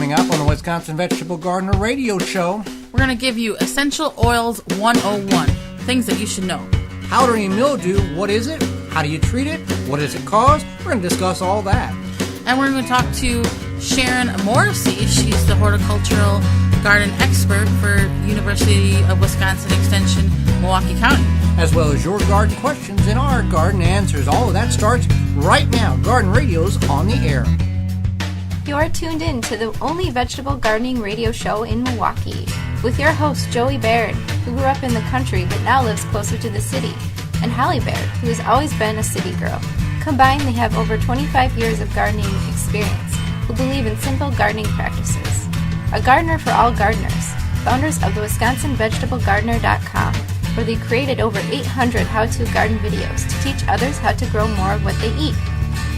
Coming up on the Wisconsin Vegetable Gardener Radio Show, we're going to give you Essential Oils 101, things that you should know. Powdery mildew, what is it? How do you treat it? What does it cause? We're going to discuss all that. And we're going to talk to Sharon Morrissey. She's the horticultural garden expert for University of Wisconsin Extension, Milwaukee County. As well as your garden questions and our garden answers. All of that starts right now. Garden Radio's on the air. You're tuned in to the only vegetable gardening radio show in Milwaukee with your host, Joey Baird, who grew up in the country but now lives closer to the city, and Holly Baird, who has always been a city girl. Combined, they have over 25 years of gardening experience, who believe in simple gardening practices. A gardener for all gardeners, founders of the WisconsinVegetableGardener.com, where they created over 800 how-to garden videos to teach others how to grow more of what they eat.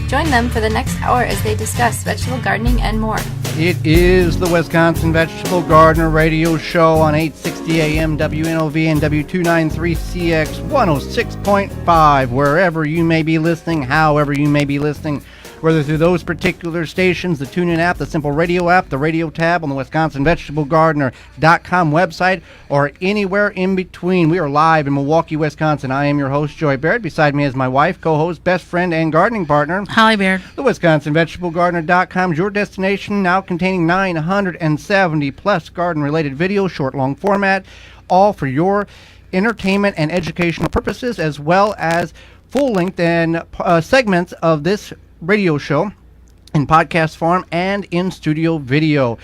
Join them for the next hour as they discuss vegetable gardening and more. It is the Wisconsin Vegetable Gardener Radio Show on 860 AM WNOV and W293CX 106.5. Wherever you may be listening, however you may be listening, whether through those particular stations, the TuneIn app, the Simple Radio app, the radio tab on the WisconsinVegetableGardener.com website, or anywhere in between. We are live in Milwaukee, Wisconsin. I am your host, Joy Baird. Beside me is my wife, co-host, best friend, and gardening partner, Holly Baird. The WisconsinVegetableGardener.com is your destination, now containing 970 plus garden-related videos, short, long format, all for your entertainment and educational purposes, as well as full-length and segments of this radio show in podcast form and in studio video.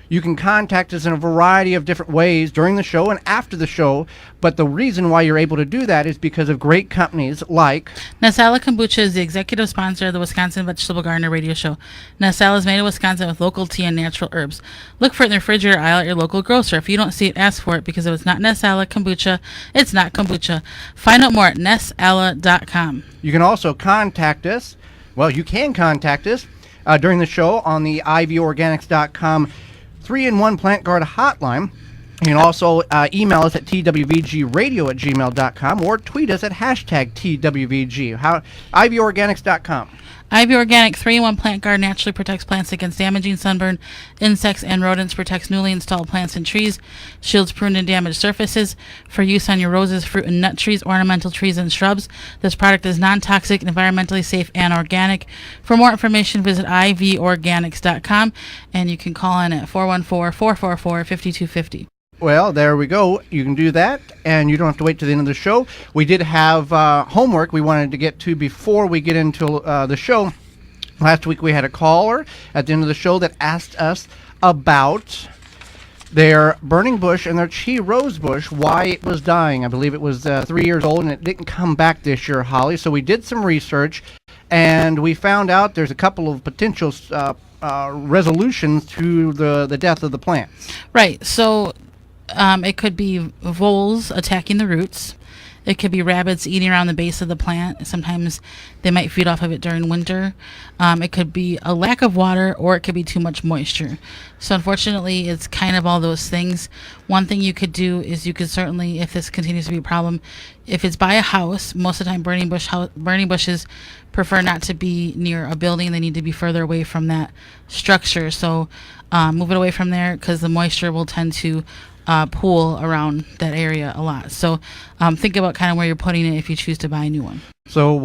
You can contact us in a variety of different ways during the show and after the show, but the reason why you're able to do that is because of great companies like Nasala Kombucha is the executive sponsor of the Wisconsin Vegetable Gardener Radio Show. Nasala is made in Wisconsin with local tea and natural herbs. Look for it in the refrigerator aisle at your local grocer. If you don't see it, ask for it, because if it's not Nasala Kombucha, it's not kombucha. Find out more at nasala.com. You can also contact us. Well, you can contact us during the show on the ivorganics.com 3-in-1 Plant Guard hotline. You can also email us at twvgradio@gmail.com or tweet us at hashtag TWVG. ivorganics.com. IV Organic 3-in-1 Plant Guard naturally protects plants against damaging sunburn, insects, and rodents, protects newly installed plants and trees, shields pruned and damaged surfaces for use on your roses, fruit and nut trees, ornamental trees, and shrubs. This product is non-toxic, environmentally safe, and organic. For more information, visit ivorganics.com, and you can call in at 414-444-5250. Well, there we go. You can do that, and you don't have to wait to the end of the show. We did have homework we wanted to get to before we get into the show. Last week we had a caller at the end of the show that asked us about their burning bush and their chi rose bush, why it was dying. I believe it was 3 years old, and it didn't come back this year, Holly. So we did some research, and we found out there's a couple of potential resolutions to the death of the plants. Right, so it could be voles attacking the roots. It could be rabbits eating around the base of the plant. Sometimes they might feed off of it during winter. It could be a lack of water, or it could be too much moisture. So unfortunately, it's kind of all those things. One thing you could do is you could certainly, if this continues to be a problem, if it's by a house, most of the time burning bushes prefer not to be near a building. They need to be further away from that structure. So move it away from there, because the moisture will tend to pool around that area a lot. So think about kind of where you're putting it if you choose to buy a new one. So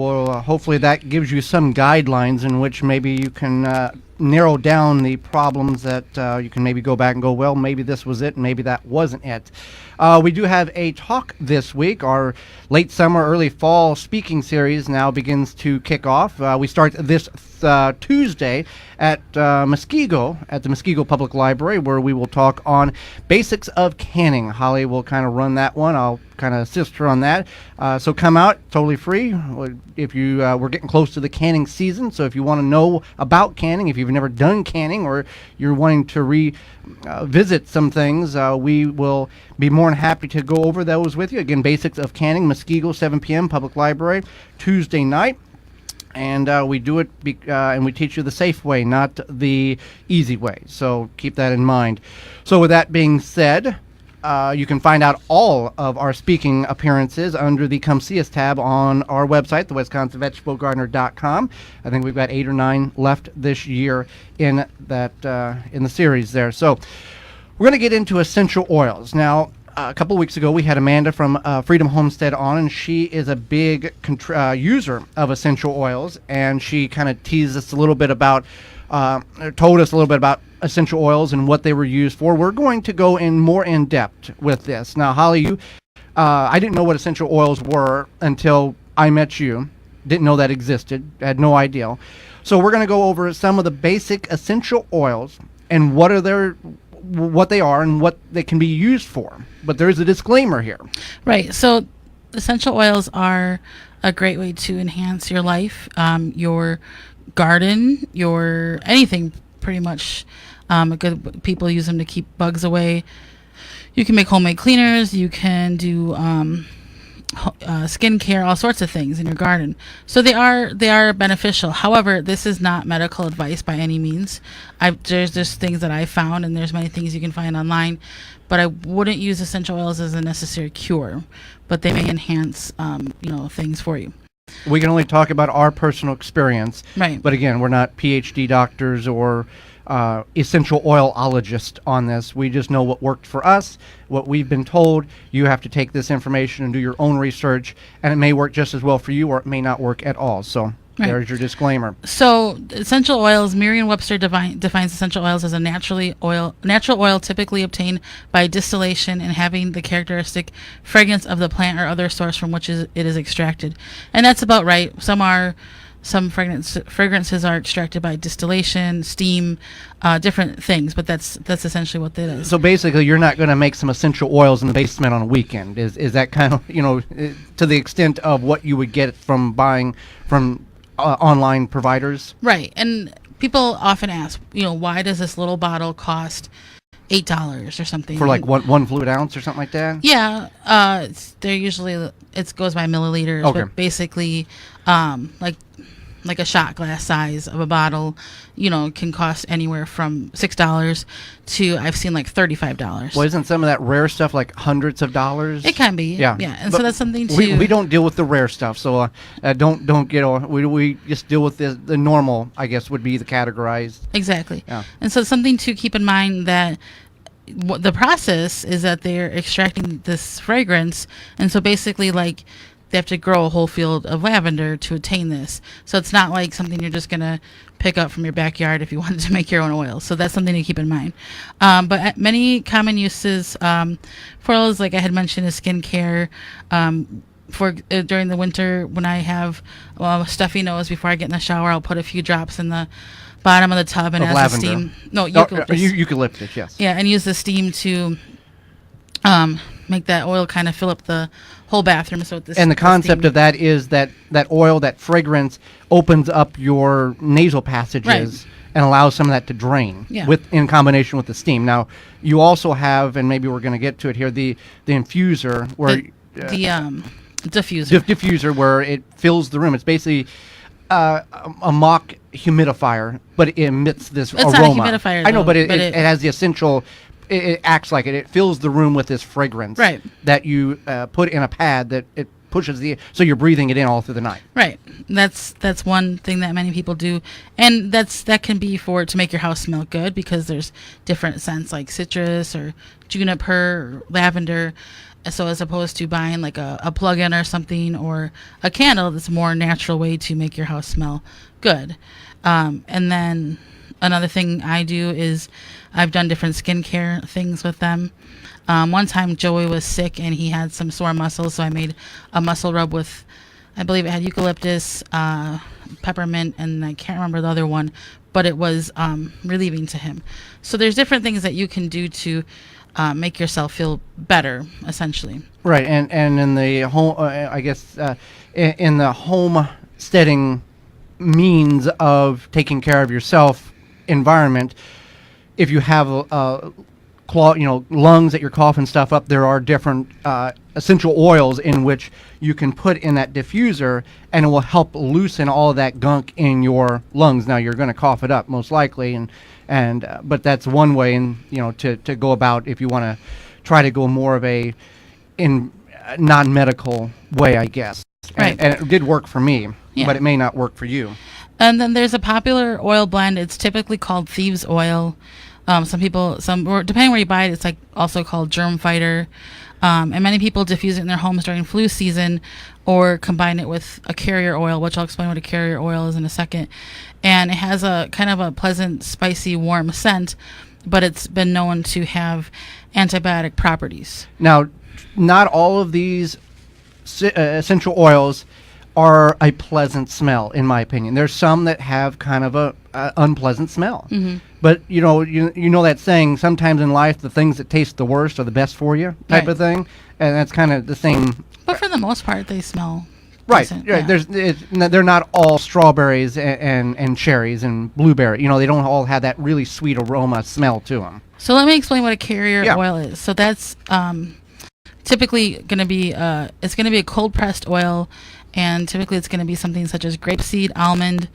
hopefully that gives you some guidelines in which maybe you can narrow down the problems that you can maybe go back and go, well, maybe this was it and maybe that wasn't it. We do have a talk this week. Our late summer, early fall speaking series now begins to kick off. We start this Tuesday at Muskego, at the Muskego Public Library, where we will talk on basics of canning. Holly will kind of run that one. I'll kind of assist her on that. So come out, totally free. If you we're getting close to the canning season, so if you want to know about canning, if you've never done canning, or you're wanting to revisit some things, we will be more than happy to go over those with you. Again, basics of canning, Muskego, 7 p.m., Public Library, Tuesday night. And we do it, and we teach you the safe way, not the easy way. So keep that in mind. So with that being said, you can find out all of our speaking appearances under the Come See Us tab on our website, the WisconsinVegetableGardener.com. I think we've got 8 or 9 left this year in that in the series there. So we're going to get into essential oils. Now, a couple of weeks ago, we had Amanda from Freedom Homestead on, and she is a big user of essential oils, and she kind of teased us a little bit about, told us a little bit about essential oils and what they were used for. We're going to go in more in depth with this. Now, Holly, I didn't know what essential oils were until I met you. Didn't know that existed. Had no idea. So we're going to go over some of the basic essential oils and what they are and what they can be used for. But there's a disclaimer here. Right. So essential oils are a great way to enhance your life, your garden, your anything pretty much. Good people use them to keep bugs away. You can make homemade cleaners. You can do skincare, all sorts of things in your garden. So they are beneficial. However, this is not medical advice by any means. There's just things that I found, and there's many things you can find online, but I wouldn't use essential oils as a necessary cure, but they may enhance things for you. We can only talk about our personal experience. Right. But again, we're not PhD doctors or essential oilologist on this. We just know what worked for us, what we've been told. You have to take this information and do your own research, and it may work just as well for you, or it may not work at all. So there's your disclaimer. So essential oils, Merriam-Webster defines essential oils as a natural oil typically obtained by distillation and having the characteristic fragrance of the plant or other source from which it is extracted. And that's about right. Some fragrances are extracted by distillation, steam, different things, but that's essentially what that is. So basically, you're not going to make some essential oils in the basement on a weekend. Is that kind of, to the extent of what you would get from buying from online providers? Right. And people often ask, why does this little bottle cost $8 or something? For like one fluid ounce or something like that? Yeah. They're usually, it goes by milliliters, okay. But basically, like a shot glass size of a bottle, can cost anywhere from $6 to, I've seen like $35. Well, isn't some of that rare stuff like hundreds of dollars? It can be. Yeah. And but so that's something we don't deal with the rare stuff. So don't get we just deal with the normal, I guess, would be the categorized. Exactly. Yeah. And so something to keep in mind that the process is that they're extracting this fragrance, and so basically like they have to grow a whole field of lavender to attain this. So it's not like something you're just going to pick up from your backyard if you wanted to make your own oil. So that's something to keep in mind. But many common uses for oils, like I had mentioned, is skincare. During the winter, when I have stuffy nose, before I get in the shower, I'll put a few drops in the bottom of the tub and as lavender. the steam. No, eucalyptus. Eucalyptus, yes. Yeah, and use the steam to make that oil kind of fill up the whole bathroom. So and the concept of that is that oil, that fragrance, opens up your nasal passages. Right. And allows some of that to drain in combination with the steam. Now, you also have, and maybe we're going to get to it here, the infuser where the diffuser. Diffuser where it fills the room. It's basically a mock humidifier, but it emits this aroma. It's not a humidifier, I know, though, but it has the essential. It acts like it. It fills the room with this fragrance that you put in a pad that it pushes so you're breathing it in all through the night. Right. That's one thing that many people do, and that can be to make your house smell good, because there's different scents like citrus or juniper, or lavender. So as opposed to buying like a plug-in or something or a candle, that's a more natural way to make your house smell good. And then another thing I do is I've done different skincare things with them. One time Joey was sick and he had some sore muscles, so I made a muscle rub with, I believe it had eucalyptus, peppermint, and I can't remember the other one, but it was relieving to him. So there's different things that you can do to make yourself feel better, essentially. Right, and in the home, I guess, in the homesteading means of taking care of yourself environment, if you have lungs that you're coughing stuff up, there are different essential oils in which you can put in that diffuser, and it will help loosen all of that gunk in your lungs. Now you're going to cough it up most likely, but that's one way, and to go about if you want to try to go more of a non-medical way, I guess. Right. And it did work for me, Yeah. but it may not work for you. And then there's a popular oil blend. It's typically called thieves oil. Or depending where you buy it, it's like also called germ fighter. And many people diffuse it in their homes during flu season or combine it with a carrier oil, which I'll explain what a carrier oil is in a second. And it has a kind of a pleasant, spicy, warm scent, but it's been known to have antibiotic properties. Now, not all of these essential oils are a pleasant smell, in my opinion. There's some that have kind of a unpleasant smell. Mm-hmm. But you know that saying, sometimes in life the things that taste the worst are the best for you, type Right. of thing, and that's kind of the same. But for the most part, they smell Right, decent, right. yeah. They're not all strawberries and cherries and blueberry. They don't all have that really sweet aroma smell to them. So let me explain what a carrier Yeah. oil is. So that's typically going to be it's going to be a cold pressed oil, and typically it's going to be something such as grapeseed, almond,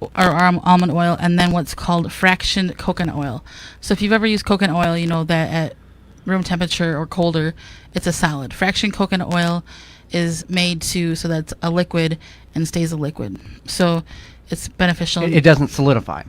or almond oil, and then what's called fractioned coconut oil. So if you've ever used coconut oil, you know that at room temperature or colder, it's a solid. Fractioned coconut oil is made so that's a liquid and stays a liquid. So it's beneficial. It doesn't solidify.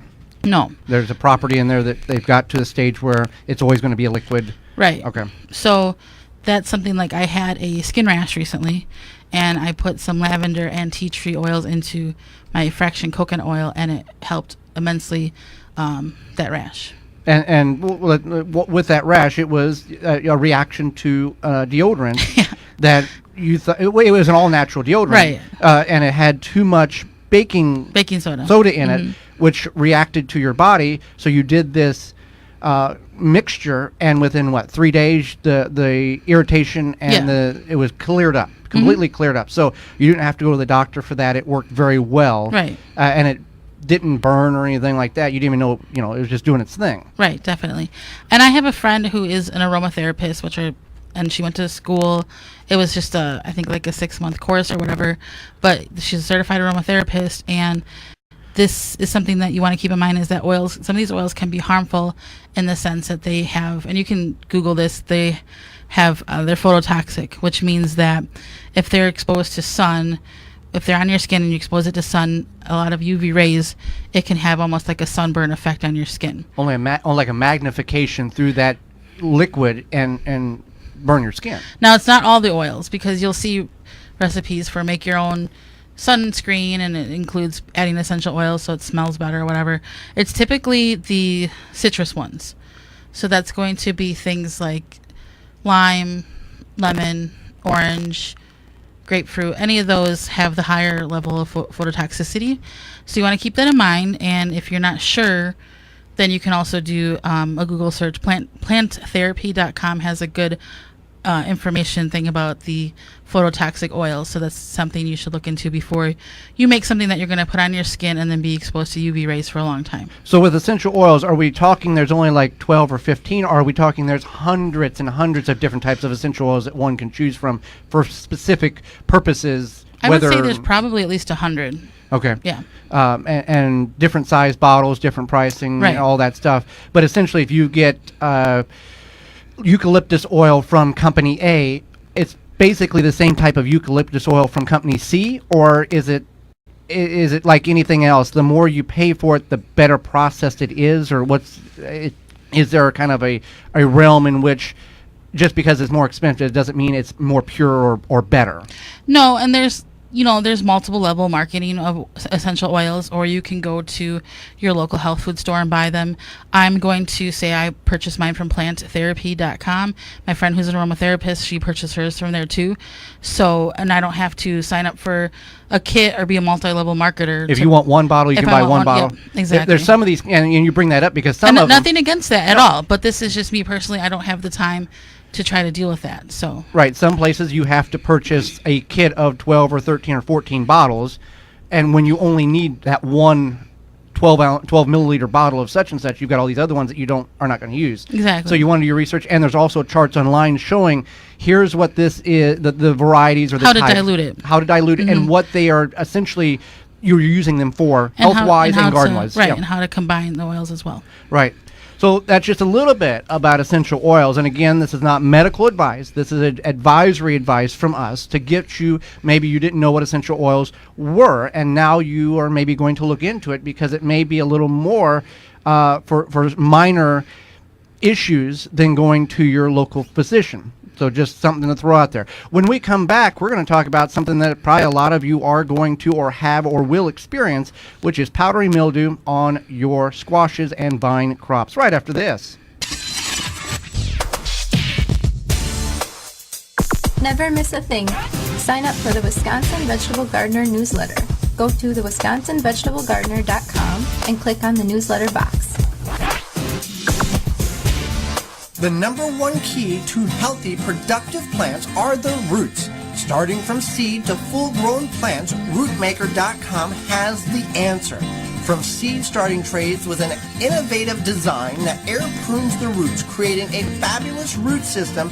No. There's a property in there that they've got to the stage where it's always going to be a liquid. Right. Okay. So that's something like I had a skin rash recently, and I put some lavender and tea tree oils into my fraction coconut oil, and it helped immensely that rash. And with that rash, it was a reaction to deodorant Yeah. that you thought it was an all-natural deodorant, Right. And it had too much baking soda in it, which reacted to your body. So you did this mixture, and within 3 days, the irritation and it was cleared up, completely cleared up. So you didn't have to go to the doctor for that. It worked very well, Right. And it didn't burn or anything like that. You didn't even know, it was just doing its thing. Right, definitely. And I have a friend who is an aromatherapist, and she went to school. It was just I think like a 6-month course or whatever, but she's a certified aromatherapist, and this is something that you want to keep in mind, is that some of these oils can be harmful in the sense that they have, and you can Google this, they have, they're phototoxic, which means that if they're exposed to sun, if they're on your skin and you expose it to sun, a lot of UV rays, it can have almost like a sunburn effect on your skin. Only like a magnification through that liquid and burn your skin. Now, it's not all the oils, because you'll see recipes for make your own sunscreen, and it includes adding essential oils so it smells better or whatever. It's typically the citrus ones. So that's going to be things like lime, lemon, orange, grapefruit. Any of those have the higher level of phototoxicity. So you want to keep that in mind, and if you're not sure, then you can also do a Google search. Planttherapy.com has a good information thing about the phototoxic oils, so that's something you should look into before you make something that you're going to put on your skin and then be exposed to UV rays for a long time. So with essential oils, are we talking there's only like 12 or 15, or are we talking there's hundreds and hundreds of different types of essential oils that one can choose from for specific purposes? I would say there's probably at least 100. Okay. Yeah. And different size bottles, different pricing, Right. all that stuff. But essentially, if you get eucalyptus oil from company A, it's basically the same type of eucalyptus oil from company C, or is it like anything else? The more you pay for it, the better processed it is, or is there kind of a realm in which just because it's more expensive doesn't mean it's more pure or better? No, and there's multiple level marketing of essential oils, or you can go to your local health food store and buy them. I'm going to say I purchased mine from planttherapy.com. My friend who's an aromatherapist, she purchased hers from there too. So, and I don't have to sign up for a kit or be a multi-level marketer. If you want one bottle, you can buy one bottle. Yeah, exactly. There's some of these, and you bring that up because some and of them... nothing against that at all, but this is just me personally. I don't have the time to try to deal with that. So Right. Some places you have to purchase a kit of 12 or 13 or 14 bottles, and when you only need that one 12 milliliter bottle of such and such, you've got all these other ones that you are not going to use. Exactly. So you want to do your research, and there's also charts online showing here's what this is, the varieties or the how to types, dilute it, how to dilute it, and what they are essentially you're using them for, and health-wise and garden-wise. Right, Yeah. and how to combine the oils as well. Right. So that's just a little bit about essential oils. And again, this is not medical advice. This is advisory advice from us to get you, maybe you didn't know what essential oils were, and now you are maybe going to look into it because it may be a little more for minor issues than going to your local physician. So just something to throw out there. When we come back, we're going to talk about something that probably a lot of you are going to or have or will experience, which is powdery mildew on your squashes and vine crops. Right after this. Never miss a thing. Sign up for the Wisconsin Vegetable Gardener newsletter. Go to thewisconsinvegetablegardener.com and click on the newsletter box. The number one key to healthy, productive plants are the roots. Starting from seed to full-grown plants, rootmaker.com has the answer. From seed starting trays with an innovative design that air prunes the roots, creating a fabulous root system,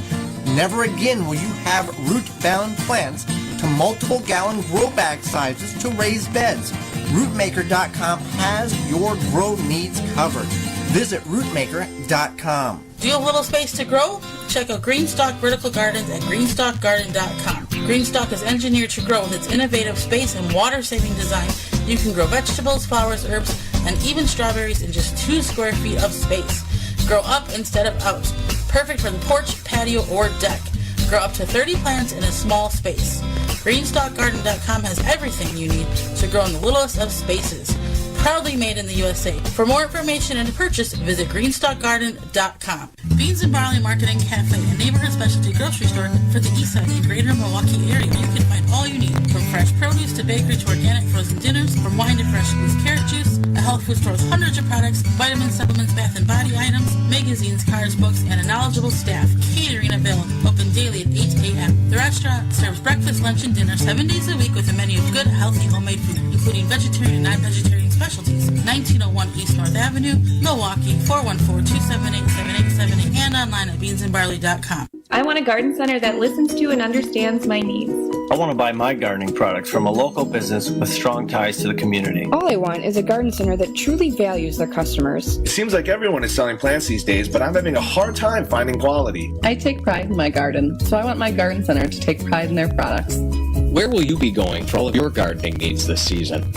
never again will you have root-bound plants, to multiple gallon grow bag sizes to raised beds. Rootmaker.com has your grow needs covered. Visit rootmaker.com. Do you have a little space to grow? Check out Greenstock Vertical Gardens at greenstockgarden.com. Greenstock is engineered to grow with its innovative space and water-saving design. You can grow vegetables, flowers, herbs, and even strawberries in just 2 square feet of space. Grow up instead of out. Perfect for the porch, patio, or deck. Grow up to 30 plants in a small space. Greenstockgarden.com has everything you need to grow in the littlest of spaces. Proudly made in the USA. For more information and to purchase, visit greenstockgarden.com. Beans and Barley Marketing Cafe, a neighborhood specialty grocery store for the East Side and Greater Milwaukee area. You can find all you need, from fresh produce to bakery to organic frozen dinners, from wine to fresh squeezed carrot juice. A health food store with hundreds of products, vitamins, supplements, bath and body items, magazines, cards, books, and a knowledgeable staff. Catering available, open daily at 8 a.m. The restaurant serves breakfast, lunch, and dinner 7 days a week with a menu of good, healthy, homemade food, including vegetarian and non-vegetarian specialties. 1901 East North Avenue, Milwaukee, 414-278-7878, and online at beansandbarley.com. I want a garden center that listens to and understands my needs. I want to buy my gardening products from a local business with strong ties to the community. All I want is a garden center that truly values their customers. It seems like everyone is selling plants these days, but I'm having a hard time finding quality. I take pride in my garden, so I want my garden center to take pride in their products. Where will you be going for all of your gardening needs this season?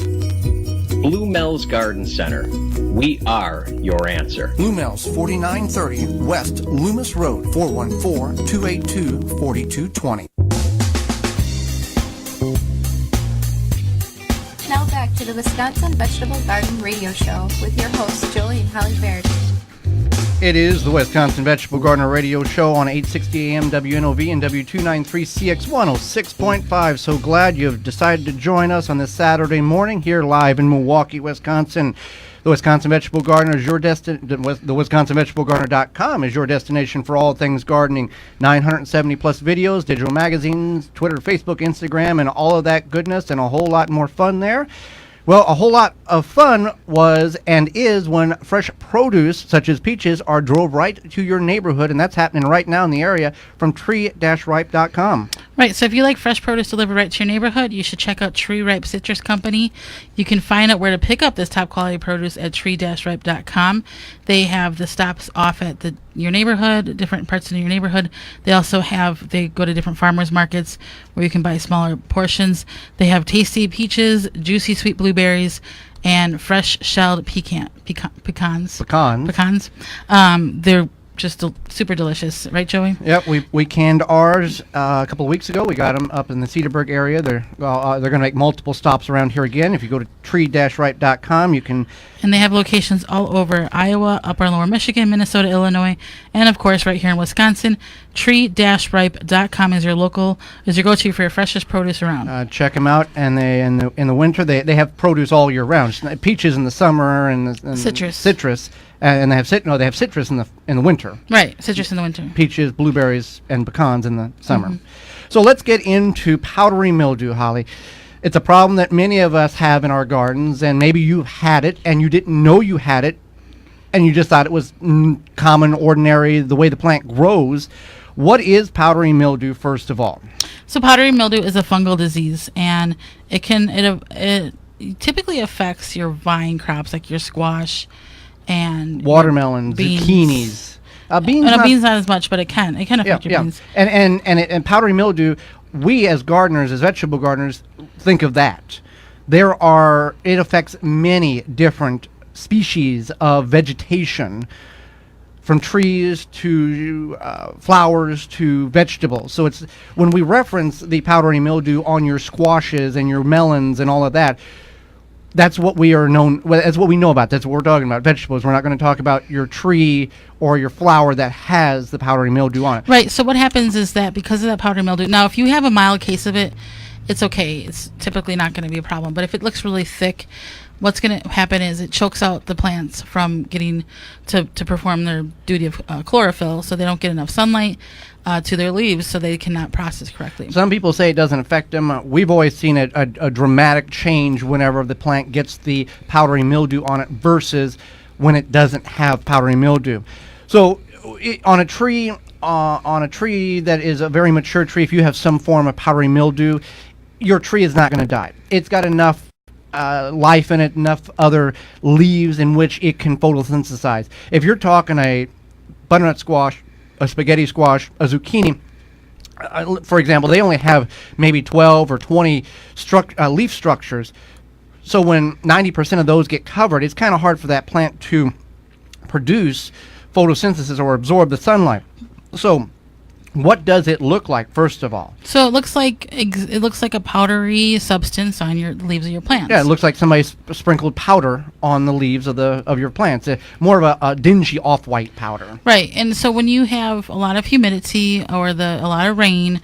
Blue Mel's Garden Center. We are your answer. Blue Mel's, 4930 West Loomis Road, 414-282-4220. Now back to the Wisconsin Vegetable Garden Radio Show with your hosts, Joey and Holly Baird. It is the Wisconsin Vegetable Gardener Radio Show on 860 AM WNOV and W293CX 106.5. So glad you've decided to join us on this Saturday morning here live in Milwaukee, Wisconsin. The Wisconsin Vegetable Gardener is your the WisconsinVegetableGardener.com is your destination for all things gardening. 970 plus videos, digital magazines, Twitter, Facebook, Instagram, and all of that goodness, and a whole lot more fun there. Well, a whole lot of fun was and is when fresh produce, such as peaches, are drove right to your neighborhood, and that's happening right now in the area from tree-ripe.com. Right, so if you like fresh produce delivered right to your neighborhood, you should check out Tree Ripe Citrus Company. You can find out where to pick up this top quality produce at tree-ripe.com. They have the stops off at your neighborhood, different parts of your neighborhood. They also they go to different farmers markets where you can buy smaller portions. They have tasty peaches, juicy sweet blueberries, and fresh shelled pecans. They're just super delicious, right, Joey? Yep, we canned ours a couple of weeks ago. We got them up in the Cedarburg area. They're going to make multiple stops around here again. If you go to tree-ripe.com, you can. And they have locations all over Iowa, Upper and Lower Michigan, Minnesota, Illinois, and of course right here in Wisconsin. Tree-ripe.com is your go-to for your freshest produce around. Check them out, and in the winter they have produce all year round. Peaches in the summer and citrus. And they have citrus in the winter. Right, citrus in the winter. Peaches, blueberries, and pecans in the summer. Mm-hmm. So let's get into powdery mildew, Holly. It's a problem that many of us have in our gardens, and maybe you had it and you didn't know you had it, and you just thought it was common, ordinary, the way the plant grows. What is powdery mildew, first of all? So powdery mildew is a fungal disease, and it typically affects your vine crops, like your squash and watermelons, beans. zucchinis. Beans, beans not as much, but it can affect your beans. And powdery mildew, we as gardeners, as vegetable gardeners, think of that. It affects many different species of vegetation, from trees to flowers to vegetables. So it's when we reference the powdery mildew on your squashes and your melons and all of that, that's what we are known. Well, that's what we know about. That's what we're talking about. Vegetables. We're not going to talk about your tree or your flower that has the powdery mildew on it. Right. So what happens is that because of that powdery mildew. Now, if you have a mild case of it, it's okay. It's typically not going to be a problem. But if it looks really thick, what's going to happen is it chokes out the plants from getting to perform their duty of chlorophyll, so they don't get enough sunlight to their leaves, so they cannot process correctly. Some people say it doesn't affect them. We've always seen a dramatic change whenever the plant gets the powdery mildew on it versus when it doesn't have powdery mildew. So on a tree that is a very mature tree, if you have some form of powdery mildew, your tree is not going to die. It's got enough life in it, enough other leaves in which it can photosynthesize. If you're talking a butternut squash, a spaghetti squash, a zucchini, for example, they only have maybe 12 or 20 leaf structures. So when 90% of those get covered, it's kind of hard for that plant to produce photosynthesis or absorb the sunlight. So what does it look like, first of all? So it looks like a powdery substance on your leaves of your plants. Yeah, it looks like somebody sprinkled powder on the leaves of your plants. More of a dingy off-white powder. Right, and so when you have a lot of humidity or a lot of rain,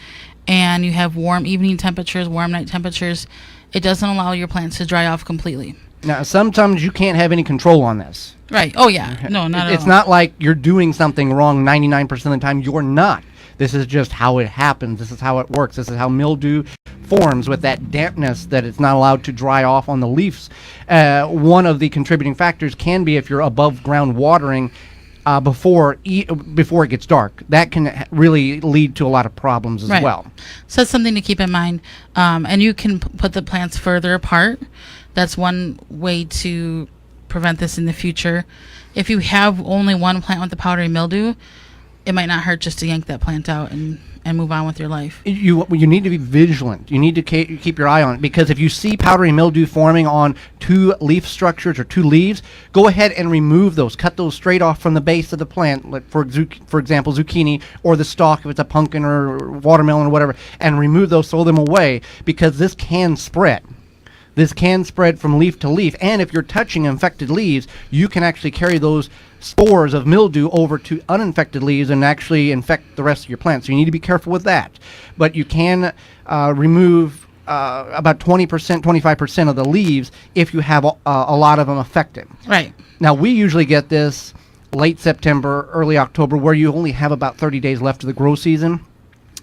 and you have warm evening temperatures, warm night temperatures, it doesn't allow your plants to dry off completely. Now, sometimes you can't have any control on this. Right. Oh yeah. No, not at all. It's not like you're doing something wrong 99% of the time. You're not. This is just how it happens. This is how it works. This is how mildew forms, with that dampness that it's not allowed to dry off on the leaves. One of the contributing factors can be if you're above ground watering before it gets dark. That can really lead to a lot of problems as well. So that's something to keep in mind. And you can put the plants further apart. That's one way to prevent this in the future. If you have only one plant with the powdery mildew, it might not hurt just to yank that plant out and move on with your life. You need to be vigilant. You need to keep your eye on it, because if you see powdery mildew forming on 2 leaf structures or 2 leaves, go ahead and remove those. Cut those straight off from the base of the plant, like for example, zucchini, or the stalk if it's a pumpkin or watermelon or whatever, and remove those, throw them away, because this can spread. This can spread from leaf to leaf, and if you're touching infected leaves, you can actually carry those spores of mildew over to uninfected leaves and actually infect the rest of your plant. So you need to be careful with that. But you can remove about 20%, 25% of the leaves if you have a lot of them affected. Right. Now, we usually get this late September, early October, where you only have about 30 days left of the grow season,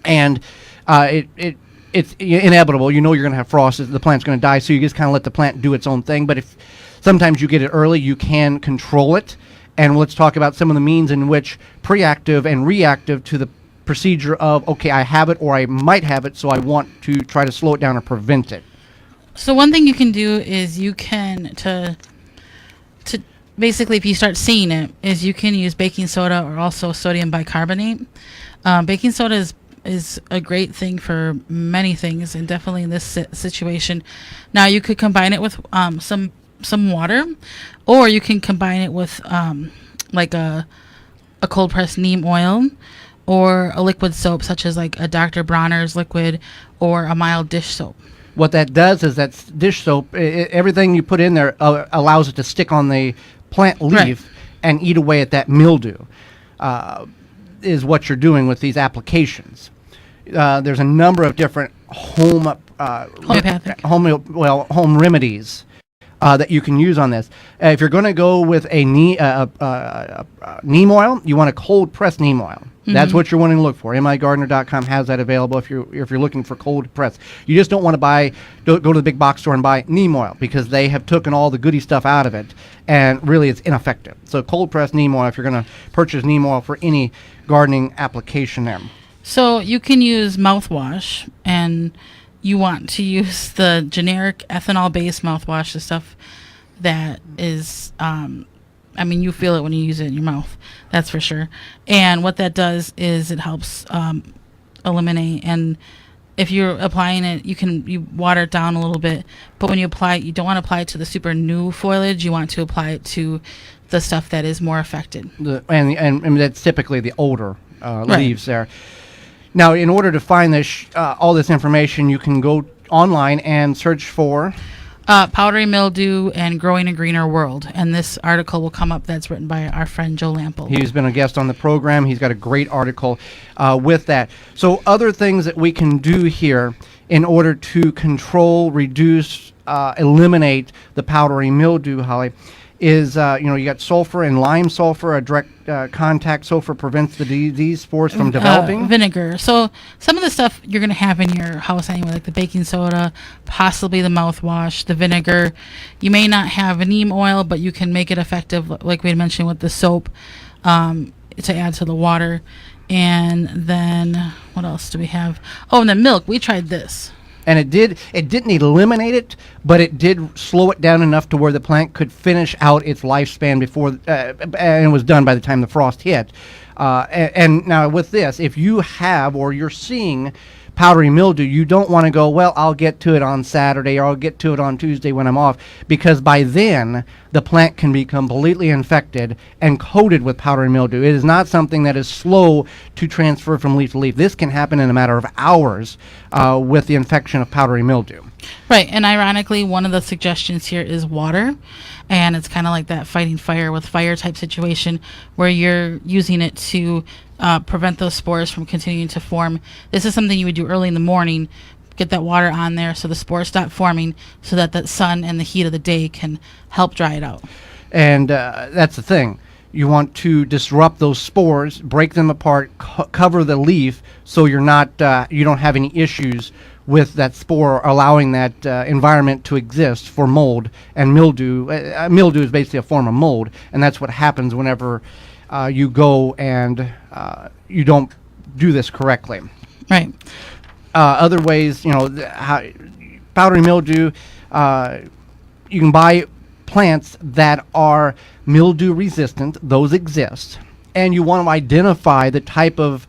and it's inevitable. You know you're going to have frost. The plant's going to die, so you just kind of let the plant do its own thing. But if sometimes you get it early, you can control it. And let's talk about some of the means in which preactive and reactive to the procedure of, okay, I have it or I might have it, so I want to try to slow it down or prevent it. So one thing you can do is you can, to basically, if you start seeing it, is you can use baking soda or also sodium bicarbonate. Baking soda is a great thing for many things, and definitely in this situation. Now, you could combine it with some water, or you can combine it with like a cold pressed neem oil, or a liquid soap such as like a Dr. Bronner's liquid, or a mild dish soap. What that does is that dish soap, everything you put in there allows it to stick on the plant leaf and eat away at that mildew, is what you're doing with these applications. There's a number of different home remedies that you can use on this. If you're going to go with a neem oil, you want a cold pressed neem oil. Mm-hmm. That's what you're wanting to look for. migardener.com has that available if you're looking for cold press. You just don't want to go to the big box store and buy neem oil, because they have taken all the goody stuff out of it, and really it's ineffective. So cold pressed neem oil if you're going to purchase neem oil for any gardening application there. So you can use mouthwash, and you want to use the generic ethanol-based mouthwash, the stuff that is I mean, you feel it when you use it in your mouth. That's for sure. And what that does is it helps eliminate. And if you're applying it, you water it down a little bit. But when you apply it, you don't want to apply it to the super new foliage. You want to apply it to the stuff that is more affected. And that's typically the older Right. leaves there. Now, in order to find this, all this information, you can go online and search for Powdery Mildew and Growing a Greener World. And this article will come up that's written by our friend Joe Lample. He's been a guest on the program. He's got a great article with that. So other things that we can do here in order to control, reduce, eliminate the powdery mildew, Holly, is, you got sulfur and lime sulfur. A direct contact sulfur prevents the disease spores from developing. Vinegar. So some of the stuff you're going to have in your house anyway, like the baking soda, possibly the mouthwash, the vinegar. You may not have neem oil, but you can make it effective, like we had mentioned with the soap, to add to the water. And then what else do we have? Oh, and the milk. We tried this. And it didn't eliminate it, but it did slow it down enough to where the plant could finish out its lifespan before, and it was done by the time the frost hit. And now with this, if you have or you're seeing powdery mildew, you don't want to go, well, I'll get to it on Saturday or I'll get to it on Tuesday when I'm off, because by then the plant can be completely infected and coated with powdery mildew. It is not something that is slow to transfer from leaf to leaf. This can happen in a matter of hours with the infection of powdery mildew. Right, and ironically, one of the suggestions here is water, and it's kind of like that fighting fire with fire type situation where you're using it to prevent those spores from continuing to form. This is something you would do early in the morning, get that water on there so the spores stop forming, so that the sun and the heat of the day can help dry it out. And that's the thing. You want to disrupt those spores, break them apart, cover the leaf so you're not, you don't have any issues with that spore allowing that environment to exist for mold and mildew. Mildew is basically a form of mold, and that's what happens whenever you go and you don't do this correctly. Right. Other ways, powdery mildew, you can buy plants that are mildew resistant. Those exist. And you want to identify the type of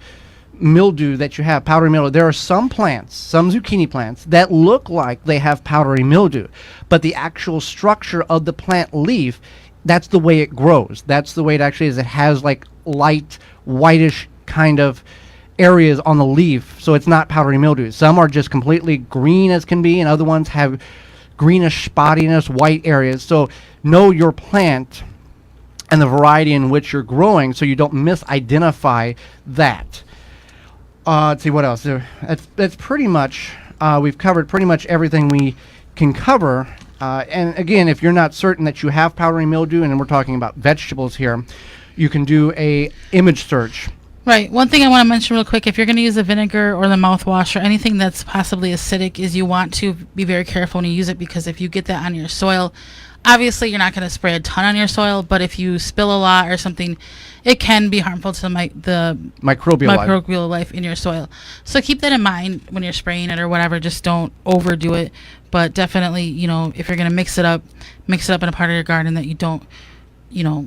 mildew that you have, powdery mildew. There are some plants, some zucchini plants, that look like they have powdery mildew, but the actual structure of the plant leaf, that's the way it grows. That's the way it actually is. It has like light, whitish kind of areas on the leaf, so it's not powdery mildew. Some are just completely green as can be, and other ones have greenish spottiness, white areas. So know your plant and the variety in which you're growing so you don't misidentify that. Let's see what else. That's pretty much, we've covered pretty much everything we can cover. And again, if you're not certain that you have powdery mildew, and we're talking about vegetables here, you can do a image search. Right. One thing I want to mention real quick, if you're going to use the vinegar or the mouthwash or anything that's possibly acidic, is you want to be very careful when you use it, because if you get that on your soil, obviously you're not going to spray a ton on your soil, but if you spill a lot or something, it can be harmful to the microbial life in your soil. So keep that in mind when you're spraying it or whatever. Just don't overdo it. But definitely, if you're going to mix it up in a part of your garden that you don't,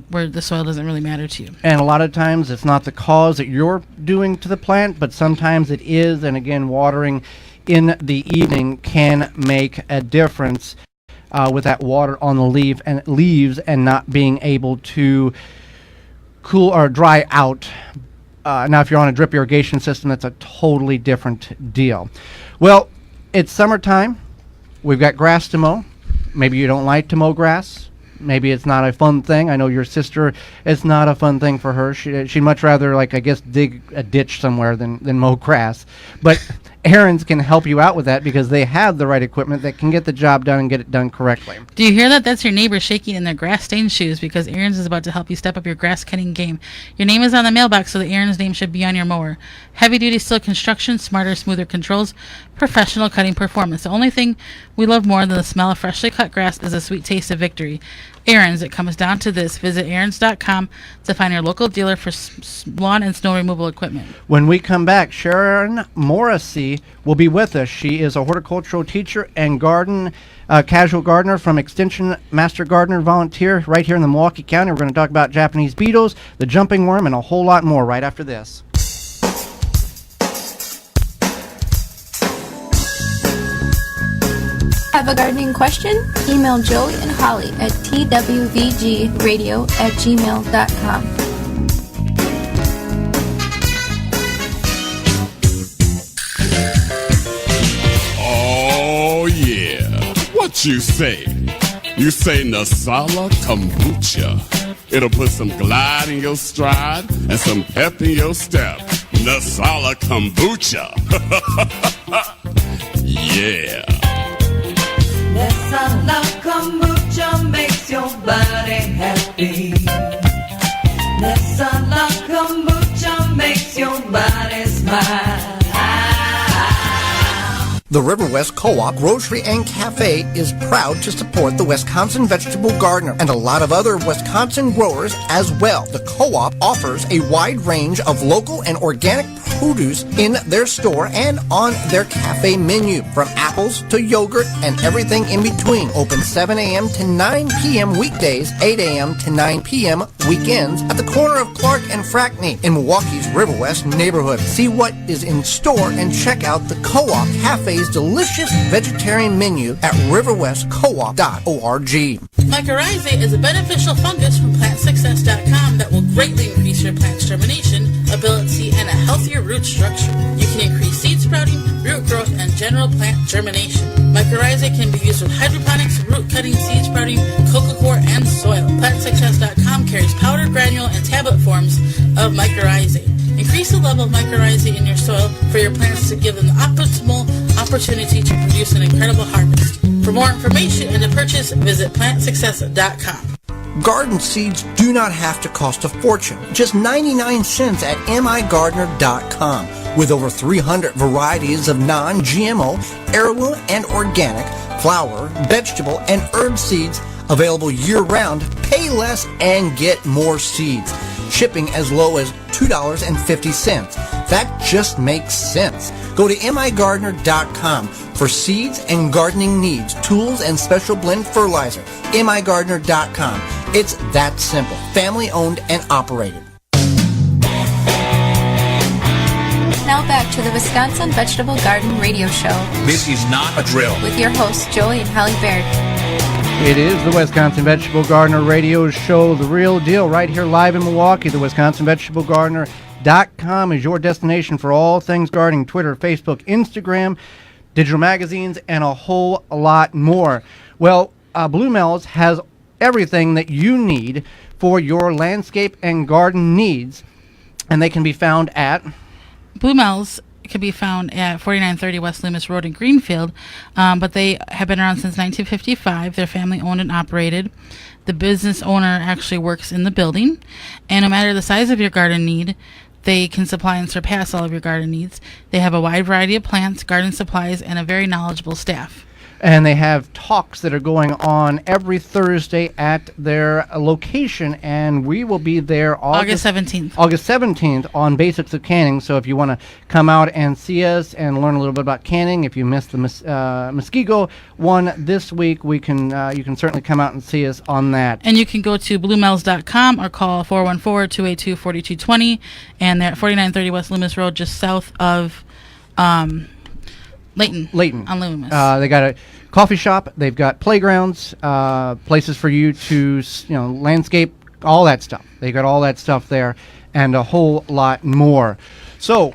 where the soil doesn't really matter to you. And a lot of times it's not the cause that you're doing to the plant, but sometimes it is. And again, watering in the evening can make a difference with that water on the leaves and not being able to cool or dry out. Now, if you're on a drip irrigation system, that's a totally different deal. Well, it's summertime. We've got grass to mow. Maybe you don't like to mow grass. Maybe it's not a fun thing. I know your sister, it's not a fun thing for her. She'd much rather, dig a ditch somewhere than mow grass. But Aaron's can help you out with that because they have the right equipment that can get the job done and get it done correctly. Do you hear that? That's your neighbor shaking in their grass-stained shoes because Aaron's is about to help you step up your grass-cutting game. Your name is on the mailbox, so the Aaron's name should be on your mower. Heavy-duty steel construction, smarter, smoother controls, professional cutting performance. The only thing we love more than the smell of freshly cut grass is a sweet taste of victory. Aaron's. It comes down to this. Visit aarons.com to find your local dealer for lawn and snow removal equipment. When we come back, Sharon Morrissey will be with us. She is a horticultural teacher and casual gardener from Extension Master Gardener Volunteer right here in the Milwaukee County. We're going to talk about Japanese beetles, the jumping worm, and a whole lot more right after this. Have a gardening question? Email Joey and Holly at twvgradio@gmail.com. Oh, yeah. What you say? You say Nasala Kombucha. It'll put some glide in your stride and some pep in your step. Nasala Kombucha. Yeah. Nasala Kombucha makes your body happy. Nasala Kombucha makes your body smile. The River West Co-op Grocery and Cafe is proud to support the Wisconsin Vegetable Gardener and a lot of other Wisconsin growers as well. The co-op offers a wide range of local and organic produce in their store and on their cafe menu, from apples to yogurt and everything in between. Open 7 a.m. to 9 p.m. weekdays, 8 a.m. to 9 p.m. weekends at the corner of Clark and Frackney in Milwaukee's River West neighborhood. See what is in store and check out the Co-op Cafe's delicious vegetarian menu at riverwestcoop.org. Mycorrhizae is a beneficial fungus from plantsuccess.com that will greatly increase your plant's germination, ability, and a healthier root structure. You can increase seed sprouting, root growth, and general plant germination. Mycorrhizae can be used with hydroponics, root cutting, seed sprouting, coco coir, and soil. Plantsuccess.com carries powder, granule, and tablet forms of mycorrhizae. Increase the level of mycorrhizae in your soil for your plants to give them the optimal opportunity to produce an incredible harvest. For more information and to purchase, visit plantsuccess.com. Garden seeds do not have to cost a fortune. Just 99 cents at migardener.com. With over 300 varieties of non-GMO, heirloom, and organic flower, vegetable, and herb seeds available year-round, pay less and get more seeds. Shipping as low as $2.50. That just makes sense. Go to migardener.com for seeds and gardening needs, tools, and special blend fertilizer. migardener.com. It's that simple. Family owned and operated. Now back to the Wisconsin Vegetable Garden Radio Show This is not a drill. with your hosts Joey and Holly Baird. It is the Wisconsin Vegetable Gardener Radio Show, the real deal, right here live in Milwaukee. The WisconsinVegetableGardener.com is your destination for all things gardening: Twitter, Facebook, Instagram, digital magazines, and a whole lot more. Well, Blue Mel's has everything that you need for your landscape and garden needs, and they can be found at Blue Mel's can be found at 4930 West Loomis Road in Greenfield, but they have been around since 1955. They're family owned and operated. The business owner actually works in the building, and no matter the size of your garden need, they can supply and surpass all of your garden needs. They have a wide variety of plants, garden supplies, and a very knowledgeable staff. And they have talks that are going on every Thursday at their location, and we will be there August 17th. August 17th on Basics of Canning. So if you want to come out and see us and learn a little bit about canning, if you missed the Muskego one this week, you can certainly come out and see us on that. And you can go to bluemels.com or call 414-282-4220, and they're at 4930 West Loomis Road, just south of Layton on Loomis. They got a coffee shop. They've got playgrounds, places for you to landscape, all that stuff. They got all that stuff there, and a whole lot more. So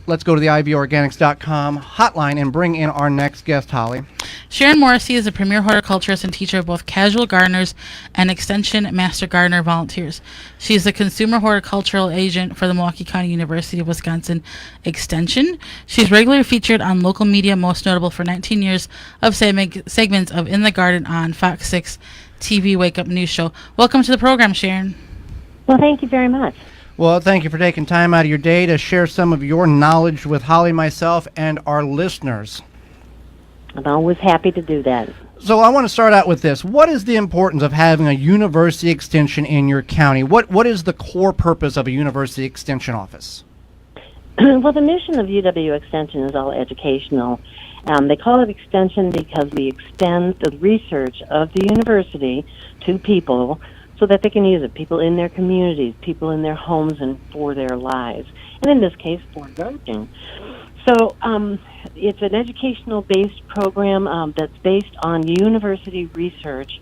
let's go to the ivorganics.com hotline and bring in our next guest, Holly. Sharon Morrissey is a premier horticulturist and teacher of both casual gardeners and Extension Master Gardener volunteers. She is the consumer horticultural agent for the Milwaukee County University of Wisconsin Extension. She's regularly featured on local media, most notable for 19 years of segments of In the Garden on Fox 6 TV Wake Up News Show. Welcome to the program, Sharon. Well, thank you very much. Well, thank you for taking time out of your day to share some of your knowledge with Holly, myself, and our listeners. I'm always happy to do that. So I want to start out with this. What is the importance of having a university extension in your county? What is the core purpose of a university extension office? Well, the mission of UW Extension is all educational. They call it extension because we extend the research of the university to people so that they can use it, people in their communities, people in their homes, and for their lives, and in this case, for gardening. So it's an educational-based program that's based on university research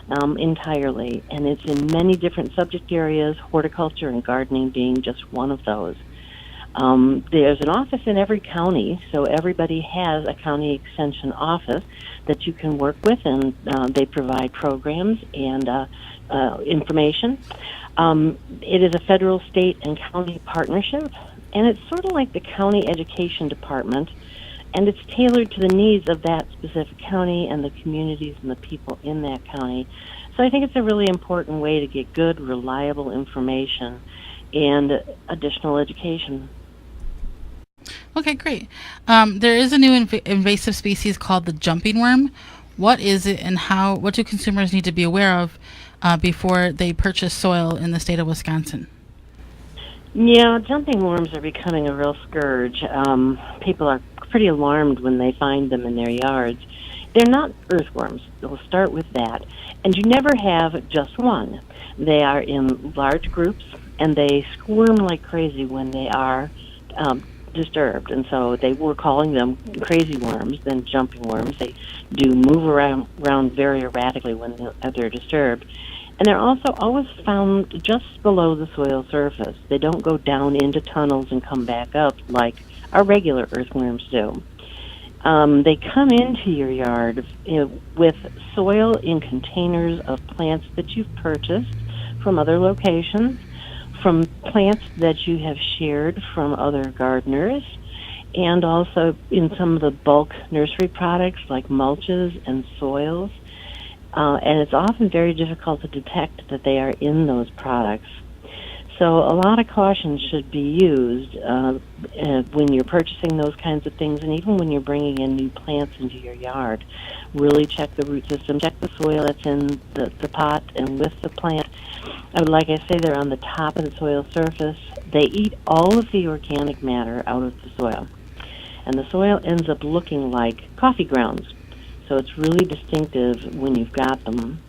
entirely, and it's in many different subject areas, horticulture and gardening being just one of those. There's an office in every county, so everybody has a county extension office that you can work with, and they provide programs and information. It is a federal, state, and county partnership, and it's sort of like the county education department, and it's tailored to the needs of that specific county and the communities and the people in that county. So I think it's a really important way to get good, reliable information and additional education. Okay, great. There is a new invasive species called the jumping worm. What is it, and what do consumers need to be aware of before they purchase soil in the state of Wisconsin? Yeah, jumping worms are becoming a real scourge. People are pretty alarmed when they find them in their yards. They're not earthworms. We'll start with that. And you never have just one. They are in large groups, and they squirm like crazy when they are disturbed. And so we're calling them crazy worms than jumping worms. They do move around very erratically when they're disturbed. And they're also always found just below the soil surface. They don't go down into tunnels and come back up like our regular earthworms do. They come into your yard with soil in containers of plants that you've purchased from other locations, from plants that you have shared from other gardeners, and also in some of the bulk nursery products like mulches and soils. And it's often very difficult to detect that they are in those products. So a lot of caution should be used when you're purchasing those kinds of things, and even when you're bringing in new plants into your yard. Really check the root system, check the soil that's in the pot and with the plant. Like I say, they're on the top of the soil surface. They eat all of the organic matter out of the soil, and the soil ends up looking like coffee grounds. So it's really distinctive when you've got them.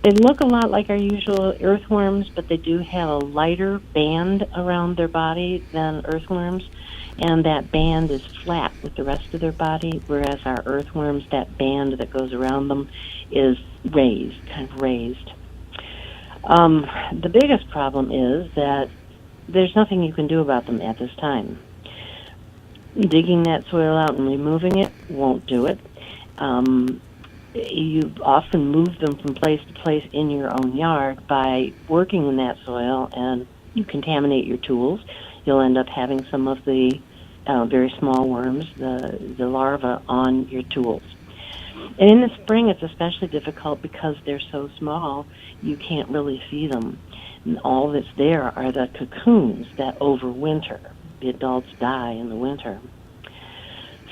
They look a lot like our usual earthworms, but they do have a lighter band around their body than earthworms, and that band is flat with the rest of their body, whereas our earthworms, that band that goes around them is raised, kind of raised. The biggest problem is that there's nothing you can do about them at this time. Digging that soil out and removing it won't do it. You often move them from place to place in your own yard by working in that soil, and you contaminate your tools. You'll end up having some of the very small worms, the larvae, on your tools. And in the spring, it's especially difficult because they're so small, you can't really see them. And all that's there are the cocoons that overwinter. The adults die in the winter.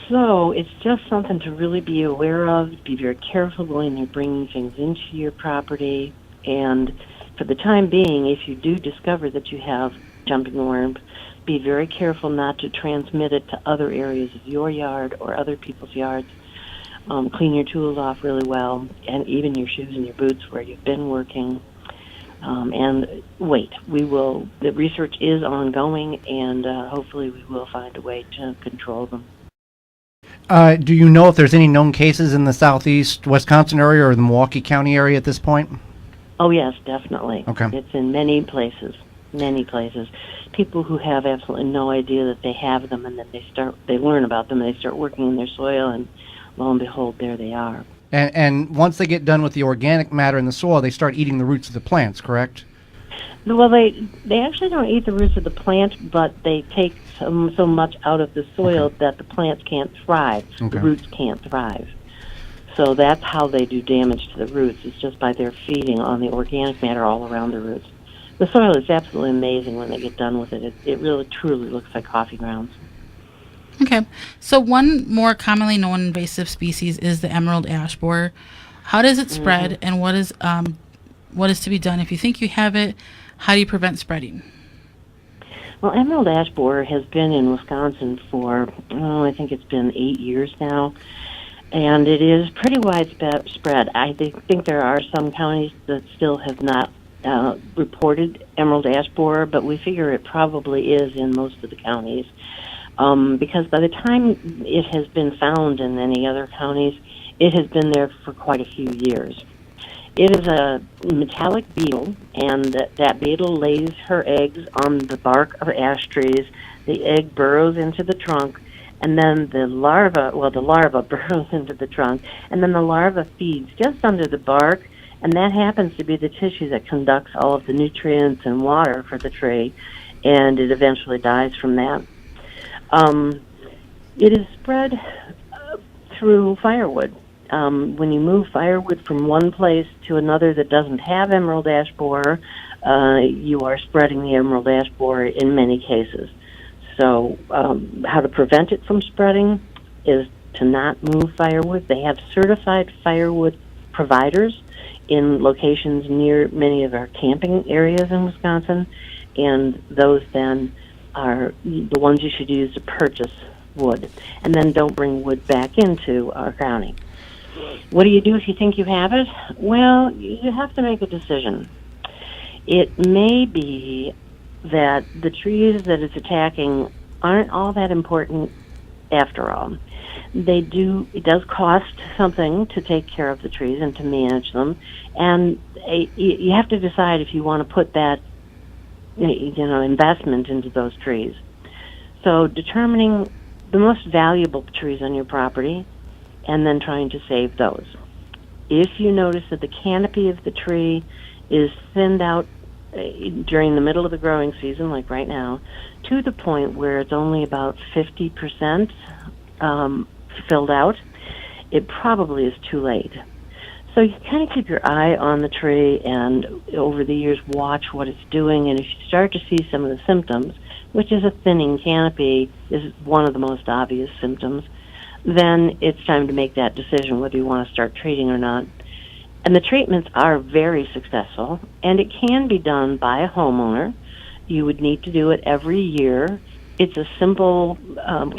So it's just something to really be aware of. Be very careful when you're bringing things into your property. And for the time being, if you do discover that you have jumping worm, be very careful not to transmit it to other areas of your yard or other people's yards. Clean your tools off really well, and even your shoes and your boots where you've been working. And wait. The research is ongoing, and hopefully we will find a way to control them. Do you know if there's any known cases in the southeast Wisconsin area or the Milwaukee County area at this point? Oh, yes, definitely. Okay. It's in many places. People who have absolutely no idea that they have them, and then they learn about them, and they start working in their soil, and lo and behold, there they are. And once they get done with the organic matter in the soil, they start eating the roots of the plants, correct? Well, they actually don't eat the roots of the plant, but they take so much out of the soil that the plants can't thrive. Okay. The roots can't thrive. So that's how they do damage to the roots. It's just by their feeding on the organic matter all around the roots. The soil is absolutely amazing when they get done with it. It really, truly looks like coffee grounds. Okay. So one more commonly known invasive species is the emerald ash borer. How does it spread, and what is to be done if you think you have it? How do you prevent spreading? Well, emerald ash borer has been in Wisconsin for, I think it's been 8 years now, and it is pretty widespread. I think there are some counties that still have not reported emerald ash borer, but we figure it probably is in most of the counties, because by the time it has been found in any other counties, it has been there for quite a few years. It is a metallic beetle, and that beetle lays her eggs on the bark of ash trees. The egg burrows into the trunk, and then the larva burrows into the trunk, and then the larva feeds just under the bark, and that happens to be the tissue that conducts all of the nutrients and water for the tree, and it eventually dies from that. It is spread through firewood. When you move firewood from one place to another that doesn't have emerald ash borer, you are spreading the emerald ash borer in many cases. So how to prevent it from spreading is to not move firewood. They have certified firewood providers in locations near many of our camping areas in Wisconsin, and those then are the ones you should use to purchase wood. And then don't bring wood back into our county. What do you do if you think you have it? Well, you have to make a decision. It may be that the trees that it's attacking aren't all that important after all. It does cost something to take care of the trees and to manage them, and you have to decide if you want to put that investment into those trees. So determining the most valuable trees on your property, and then trying to save those. If you notice that the canopy of the tree is thinned out during the middle of the growing season, like right now, to the point where it's only about 50% filled out, it probably is too late. So you kind of keep your eye on the tree and over the years watch what it's doing, and if you start to see some of the symptoms, which is a thinning canopy is one of the most obvious symptoms, then it's time to make that decision whether you want to start treating or not. And the treatments are very successful, and it can be done by a homeowner. You would need to do it every year. It's a simple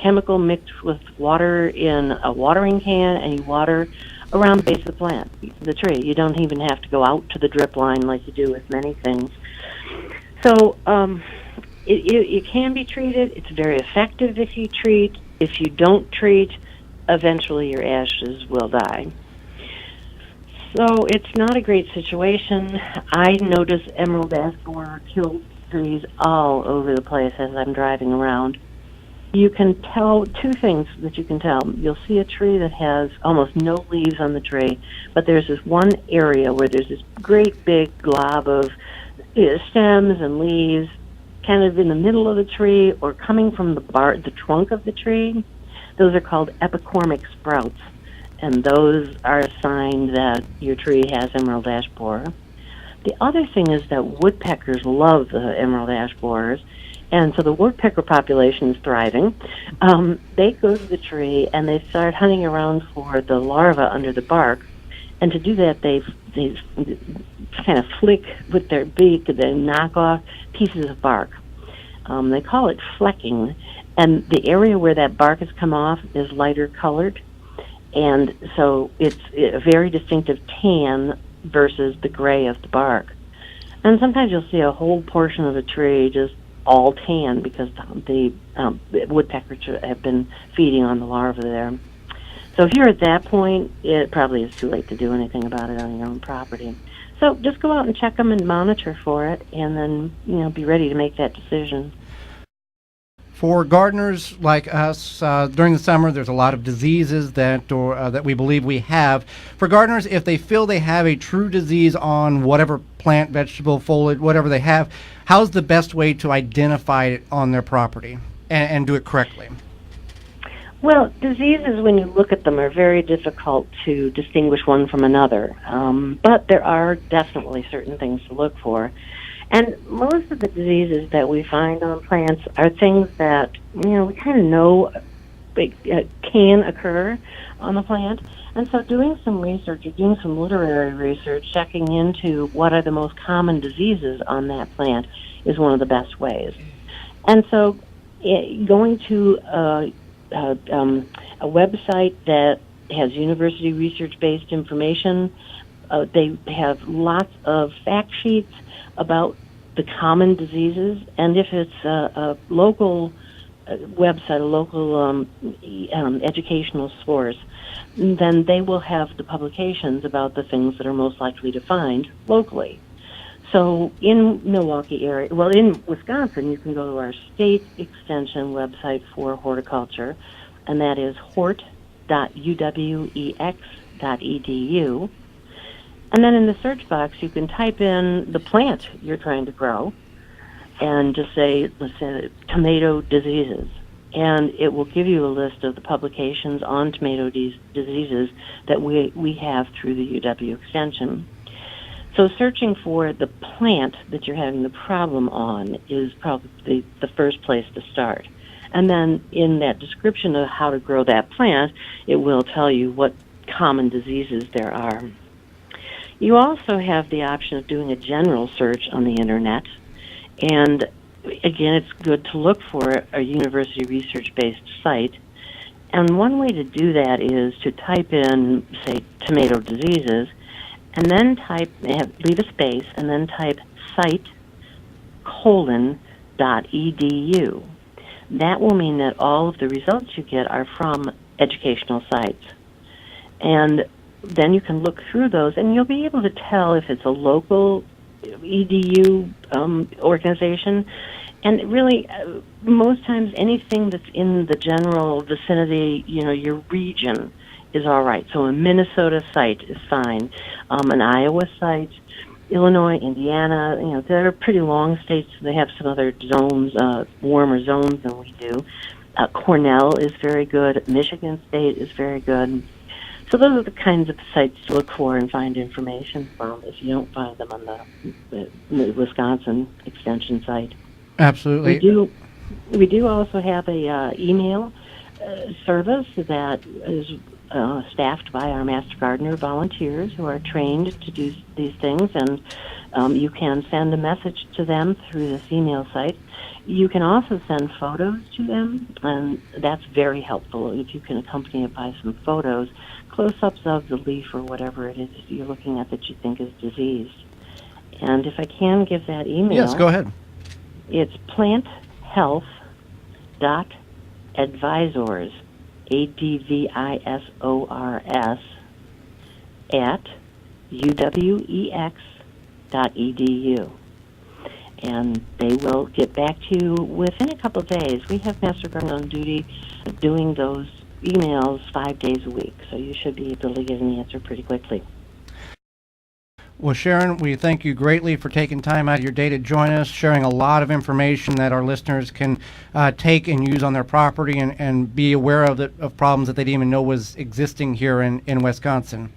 chemical mixed with water in a watering can, and you water around the base of the plant, the tree. You don't even have to go out to the drip line like you do with many things. So it can be treated. It's very effective if you treat. If you don't treat, eventually your ashes will die. So it's not a great situation. I notice emerald ash borer kills trees all over the place as I'm driving around. You can tell two things that you can tell. You'll see a tree that has almost no leaves on the tree, but there's this one area where there's this great big glob of stems and leaves kind of in the middle of the tree or coming from the trunk of the tree. Those are called epicormic sprouts, and those are a sign that your tree has emerald ash borer. The other thing is that woodpeckers love the emerald ash borers, and so the woodpecker population is thriving. They go to the tree and they start hunting around for the larva under the bark, and to do that they kind of flick with their beak, they knock off pieces of bark. They call it flecking, and the area where that bark has come off is lighter colored, and so it's a very distinctive tan versus the gray of the bark. And sometimes you'll see a whole portion of a tree just all tan because the woodpeckers have been feeding on the larvae there. So if you're at that point, it probably is too late to do anything about it on your own property. So just go out and check them and monitor for it, and then be ready to make that decision. For gardeners like us, during the summer, there's a lot of diseases that we believe we have. For gardeners, if they feel they have a true disease on whatever plant, vegetable, foliage, whatever they have, how's the best way to identify it on their property and do it correctly? Well, diseases, when you look at them, are very difficult to distinguish one from another. But there are definitely certain things to look for. And most of the diseases that we find on plants are things that, we kind of know can occur on the plant. And so doing some research or doing some literary research, checking into what are the most common diseases on that plant is one of the best ways. And so going to a website that has university research-based information, they have lots of fact sheets about the common diseases, and if it's a local website, a local educational source, then they will have the publications about the things that are most likely to find locally. So in Milwaukee area, well, in Wisconsin, you can go to our state extension website for horticulture, and that is hort.uwex.edu. And then in the search box, you can type in the plant you're trying to grow and just say, let's say, tomato diseases. And it will give you a list of the publications on tomato diseases that we have through the UW extension. So searching for the plant that you're having the problem on is probably the first place to start. And then in that description of how to grow that plant, it will tell you what common diseases there are. You also have the option of doing a general search on the internet. And again, it's good to look for a university research-based site. And one way to do that is to type in, say, tomato diseases, and then leave a space, and then type site:/.edu. That will mean that all of the results you get are from educational sites. And then you can look through those, and you'll be able to tell if it's a local EDU organization. And really, most times anything that's in the general vicinity, your region, is all right. So a Minnesota site is fine. An Iowa site, Illinois, Indiana, they're pretty long states. They have some other zones, warmer zones than we do. Cornell is very good. Michigan State is very good. So those are the kinds of sites to look for and find information from if you don't find them on the Wisconsin extension site. Absolutely. We do also have a email service that is staffed by our Master Gardener volunteers who are trained to do these things, and you can send a message to them through this email site. You can also send photos to them, and that's very helpful if you can accompany it by some photos, close-ups of the leaf or whatever it is you're looking at that you think is diseased. And if I can give that email... Yes, go ahead. It's planthealth.advisors, ADVISORS, at uwex.edu. And they will get back to you within a couple of days. We have Master Gardener on duty doing those emails 5 days a week, so you should be able to get an answer pretty quickly. Well, Sharon, we thank you greatly for taking time out of your day to join us, sharing a lot of information that our listeners can take and use on their property and be aware of problems that they didn't even know was existing here in Wisconsin.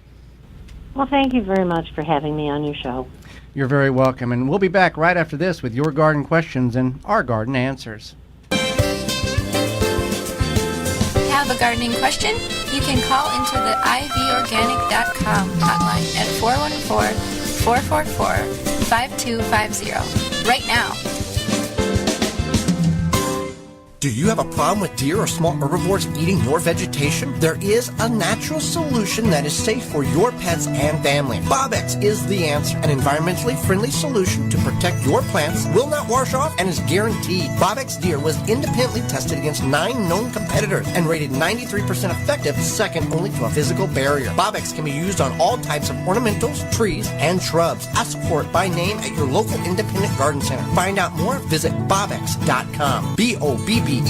Well, thank you very much for having me on your show. You're very welcome, and we'll be back right after this with your garden questions and our garden answers. Have a gardening question? You can call into the ivorganic.com hotline at 414-444-5250 right now. Do you have a problem with deer or small herbivores eating your vegetation? There is a natural solution that is safe for your pets and family. Bobex is the answer. An environmentally friendly solution to protect your plants, will not wash off, and is guaranteed. Bobex Deer was independently tested against 9 known competitors and rated 93% effective, second only to a physical barrier. Bobex can be used on all types of ornamentals, trees, and shrubs. Ask for it by name at your local independent garden center. Find out more, visit bobex.com. BOBBEX.com. The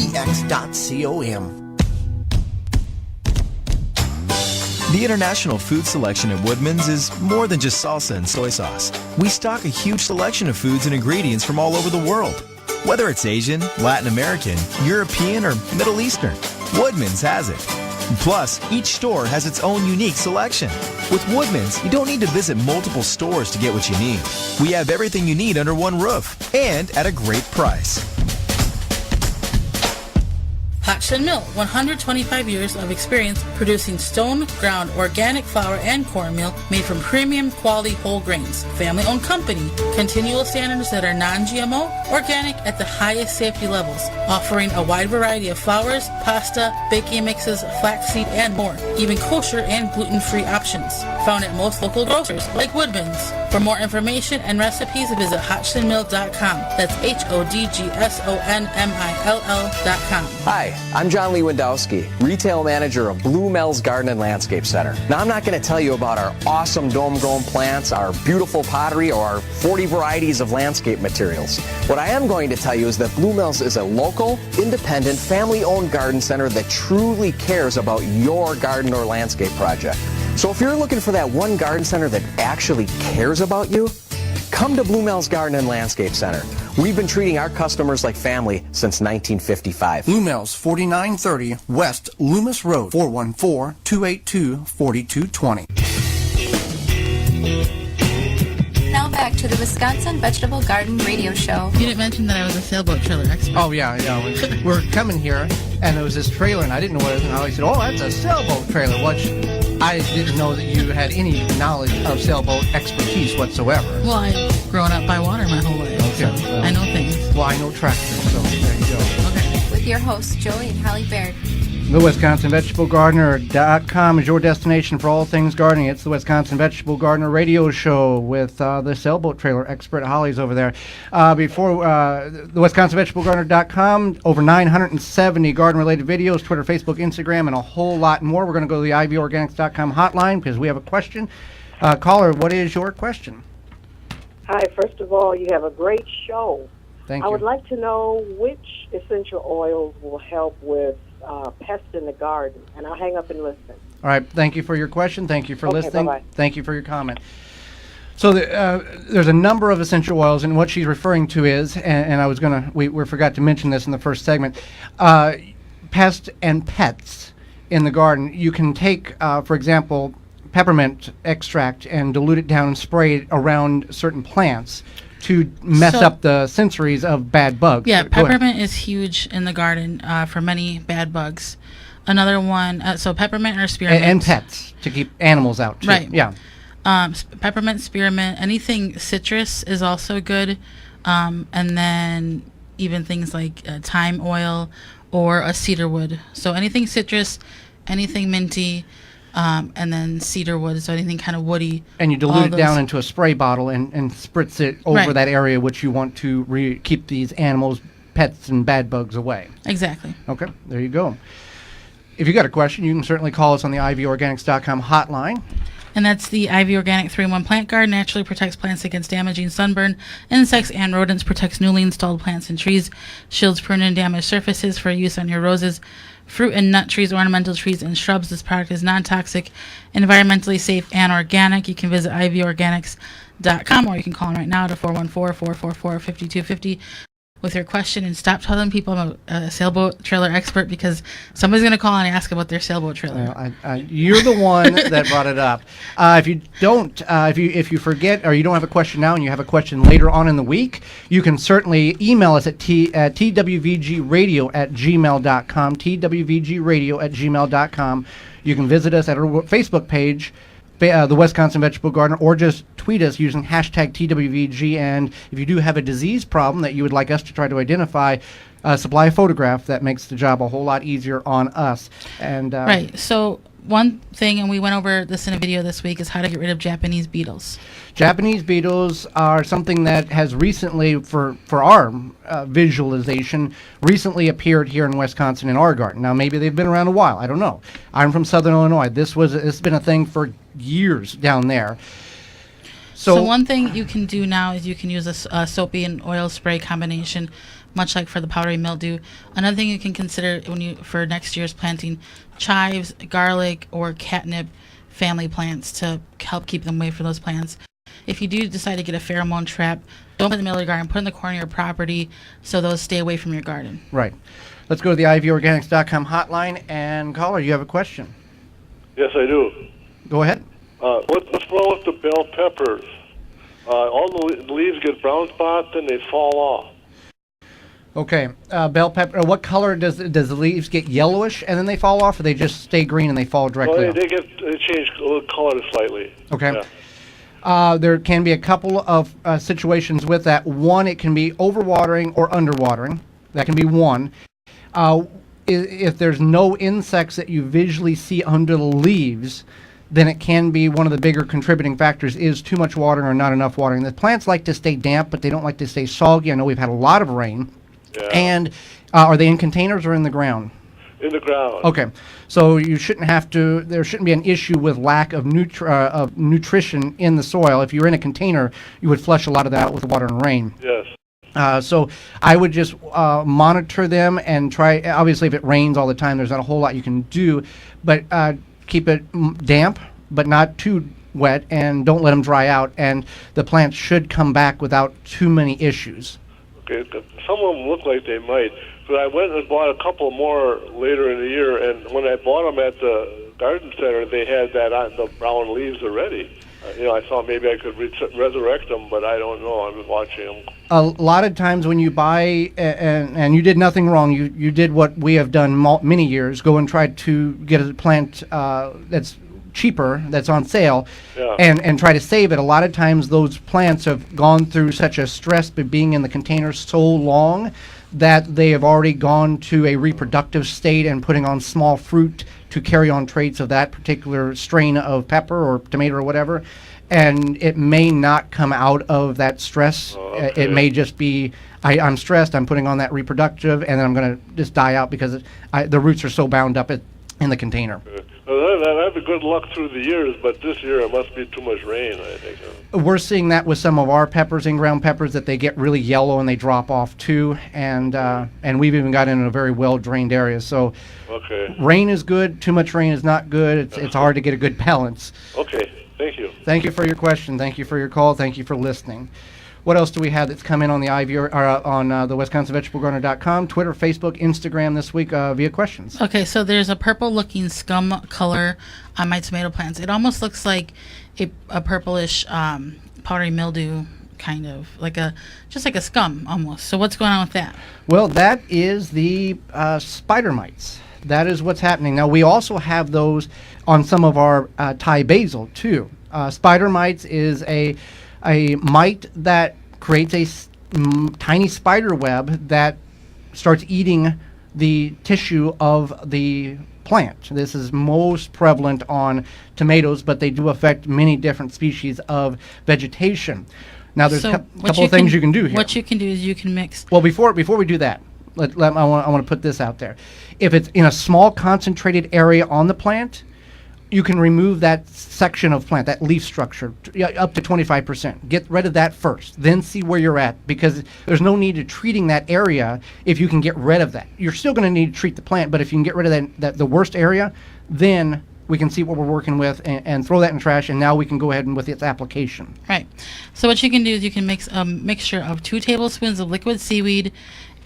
International Food Selection at Woodman's is more than just salsa and soy sauce. We stock a huge selection of foods and ingredients from all over the world. Whether it's Asian, Latin American, European, or Middle Eastern, Woodman's has it. Plus, each store has its own unique selection. With Woodman's, you don't need to visit multiple stores to get what you need. We have everything you need under one roof and at a great price. Hodgson Mill, 125 years of experience producing stone-ground organic flour and cornmeal made from premium quality whole grains. Family-owned company, continual standards that are non-GMO, organic at the highest safety levels, offering a wide variety of flours, pasta, baking mixes, flaxseed, and more, even kosher and gluten-free options. Found at most local grocers like Woodman's. For more information and recipes, visit hodgsonmill.com. That's HODGSONMILL.com. Hi, I'm John Lewandowski, Retail Manager of Blue Mel's Garden and Landscape Center. Now, I'm not going to tell you about our awesome dome-grown plants, our beautiful pottery, or our 40 varieties of landscape materials. What I am going to tell you is that Blue Mel's is a local, independent, family-owned garden center that truly cares about your garden or landscape project. So if you're looking for that one garden center that actually cares about you, come to Blue Mel's Garden and Landscape Center. We've been treating our customers like family since 1955. Blue Mel's, 4930 West Loomis Road, 414-282-4220. Now back to the Wisconsin Vegetable Garden Radio Show. You didn't mention that I was a sailboat trailer expert. Oh, yeah. We're coming here, and there was this trailer, and I didn't know what it was. And I said, oh, that's a sailboat trailer, which I didn't know that you had any knowledge of sailboat expertise whatsoever. Well, I've grown up by water my whole life, so I know things. Well, I know tractors, so there you go. Okay. With your hosts, Joey and Hallie Baird. The WisconsinVegetableGardener.com is your destination for all things gardening. It's the Wisconsin Vegetable Gardener Radio Show with the sailboat trailer expert, Holly's over there. Before the WisconsinVegetableGardener.com, over 970 garden-related videos, Twitter, Facebook, Instagram, and a whole lot more. We're going to go to the IVOrganics.com hotline because we have a question. Caller, what is your question? Hi, first of all, you have a great show. Thank you. I would like to know which essential oils will help with pests in the garden, and I'll hang up and listen. All right. Thank you for your question. Thank you for listening. Bye-bye. Thank you for your comment. So there's a number of essential oils, and what she's referring to is, and I was going to, we forgot to mention this in the first segment, pests and pets in the garden. You can take, for example, peppermint extract and dilute it down and spray it around certain plants to mess up the sensories of bad bugs. Yeah, Go ahead. peppermint is huge in the garden for many bad bugs. Another one, so peppermint or spearmint. And pets, to keep animals out, too. Right. Yeah. Peppermint, spearmint, anything citrus is also good. And then even things like thyme oil or a cedar wood. So anything citrus, anything minty, and then cedar wood, so anything kind of woody. And you dilute it down into a spray bottle and spritz it over that area which you want to keep these animals, pets, and bad bugs away. Exactly. Okay, there you go. If you got a question, you can certainly call us on the IVOrganics.com hotline. And that's the Ivy Organic 3-in-1 Plant Guard. Naturally protects plants against damaging sunburn, insects, and rodents. Protects newly installed plants and trees. Shields prune and damaged surfaces for use on your roses, fruit and nut trees, ornamental trees, and shrubs. This product is non-toxic, environmentally safe, and organic. You can visit ivorganics.com, or you can call them right now to 414-444-5250 with your question, and stop telling people I'm a sailboat trailer expert, because somebody's going to call and ask about their sailboat trailer. You're the one that brought it up. If you don't, if you forget or you don't have a question now and you have a question later on in the week, you can certainly email us at twvgradio@gmail.com, twvgradio@gmail.com. You can visit us at our Facebook page, the Wisconsin Vegetable Gardener, or just tweet us using hashtag TWVG. And if you do have a disease problem that you would like us to try to identify, supply a photograph. That makes the job a whole lot easier on us. And right. So one thing, and we went over this in a video this week, is how to get rid of Japanese beetles. Japanese beetles are something that has recently, for our visualization, recently appeared here in Wisconsin in our garden. Now, maybe they've been around a while. I don't know. I'm from Southern Illinois. This has been a thing for years down there. So one thing you can do now is you can use a soapy and oil spray combination, much like for the powdery mildew. Another thing you can consider for next year's planting, chives, garlic, or catnip family plants to help keep them away from those plants. If you do decide to get a pheromone trap, don't put it in the middle of your garden, put it in the corner of your property so those stay away from your garden. Right. Let's go to the IVOrganics.com hotline. And caller, you have a question. Yes, I do. Go ahead. What's wrong with the bell peppers? All the leaves get brown spots and they fall off. Okay, bell pepper. What color does the leaves get? Yellowish and then they fall off, or they just stay green and they fall directly off? They change color slightly. Okay. Yeah. There can be a couple of situations with that. One, it can be overwatering or underwatering. That can be one. If there's no insects that you visually see under the leaves, then it can be one of the bigger contributing factors is too much watering or not enough watering. The plants like to stay damp, but they don't like to stay soggy. I know we've had a lot of rain. Yeah. And are they in containers or in the ground? In the ground. Okay, so you shouldn't have to. There shouldn't be an issue with lack of nutrition in the soil. If you're in a container, you would flush a lot of that out with water and rain. Yes. So I would just monitor them and try. Obviously, if it rains all the time, there's not a whole lot you can do, but keep it damp, but not too wet, and don't let them dry out. And the plants should come back without too many issues. Okay, some of them look like they might. But I went and bought a couple more later in the year, and when I bought them at the garden center, they had the brown leaves already. I thought maybe I could resurrect them, but I don't know. I'm watching them. A lot of times when you buy, and you did nothing wrong, you did what we have done many years, go and try to get a plant that's cheaper, that's on sale, and try to save it. A lot of times those plants have gone through such a stress by being in the container so long that they have already gone to a reproductive state and putting on small fruit to carry on traits of that particular strain of pepper or tomato or whatever, and it may not come out of that stress. It may just be, I'm stressed, I'm putting on that reproductive, and then I'm going to just die out because the roots are so bound up in the container. I've had good luck through the years, but this year it must be too much rain, I think. We're seeing that with some of our peppers, in-ground peppers, that they get really yellow and they drop off too, and we've even got in a very well-drained area. So rain is good, too much rain is not good. It's hard to get a good balance. Okay, thank you. Thank you for your question. Thank you for your call. Thank you for listening. What else do we have that's come in on the on the WisconsinVegetableGardener.com, Twitter, Facebook, Instagram this week via questions? Okay, so there's a purple-looking scum color on my tomato plants. It almost looks like a purplish powdery mildew, kind of just like a scum almost. So what's going on with that? Well, that is the spider mites. That is what's happening. Now, we also have those on some of our Thai basil too. Spider mites is a mite that creates a tiny spider web that starts eating the tissue of the plant. This is most prevalent on tomatoes, but they do affect many different species of vegetation. Now, there's a couple of things you can do here. What you can do is you can mix. Well, before we do that, I want to put this out there. If it's in a small concentrated area on the plant, you can remove that section of plant, that leaf structure, up to 25%. Get rid of that first, then see where you're at, because there's no need to treating that area if you can get rid of that. You're still going to need to treat the plant, but if you can get rid of the worst area, then we can see what we're working with and throw that in trash, and now we can go ahead and with its application. Right. So what you can do is you can mix a mixture of 2 tablespoons of liquid seaweed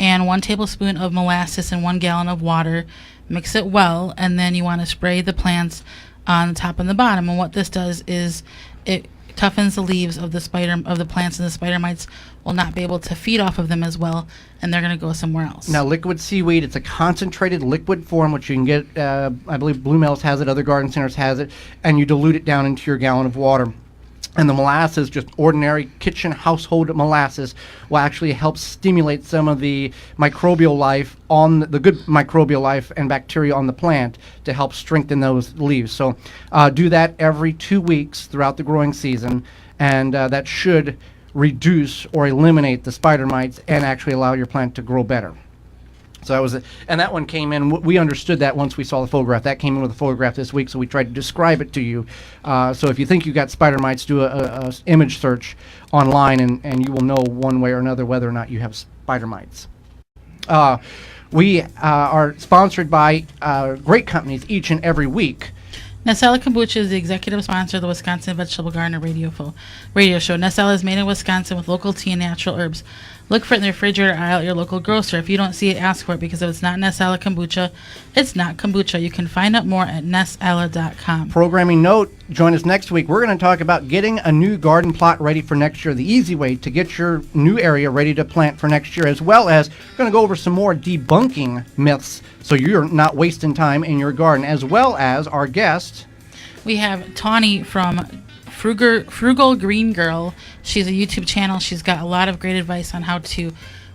and 1 tablespoon of molasses in 1 gallon of water. Mix it well, and then you want to spray the plants on the top and the bottom. And what this does is it toughens the leaves of the plants, and the spider mites will not be able to feed off of them as well, and they're going to go somewhere else. Now, liquid seaweed, it's a concentrated liquid form, which you can get, I believe Blue Mills has it, other garden centers has it, and you dilute it down into your gallon of water. And the molasses, just ordinary kitchen household molasses, will actually help stimulate some of the microbial life the good microbial life and bacteria on the plant to help strengthen those leaves. So do that every 2 weeks throughout the growing season, and that should reduce or eliminate the spider mites and actually allow your plant to grow better. So that was it. And that one came in. We understood that once we saw the photograph. That came in with a photograph this week, so we tried to describe it to you. So if you think you got spider mites, do a image search online, and you will know one way or another whether or not you have spider mites. We are sponsored by great companies each and every week. Nessala Kombucha is the executive sponsor of the Wisconsin Vegetable Gardener radio show. Nessala is made in Wisconsin with local tea and natural herbs. Look for it in the refrigerator aisle at your local grocer. If you don't see it, ask for it, because if it's not Nessala kombucha, it's not kombucha. You can find out more at nessala.com. Programming note, join us next week. We're going to talk about getting a new garden plot ready for next year, the easy way to get your new area ready to plant for next year, as well as we're going to go over some more debunking myths so you're not wasting time in your garden, as well as our guest. We have Tawny from Frugal Green Girl. She's a YouTube channel. She's got a lot of great advice on how to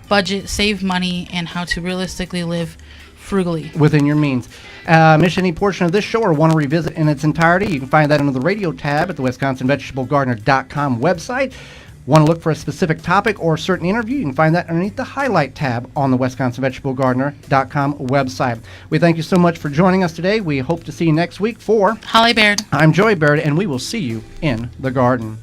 budget, save money, and how to realistically live frugally within your means. Miss any portion of this show or want to revisit in its entirety, you can find that under the radio tab at the WisconsinVegetableGardener.com website. Want to look for a specific topic or a certain interview, you can find that underneath the highlight tab on the WisconsinVegetableGardener.com website. We thank you so much for joining us today. We hope to see you next week. For Holly Baird, I'm Joey Baird, and we will see you in the garden.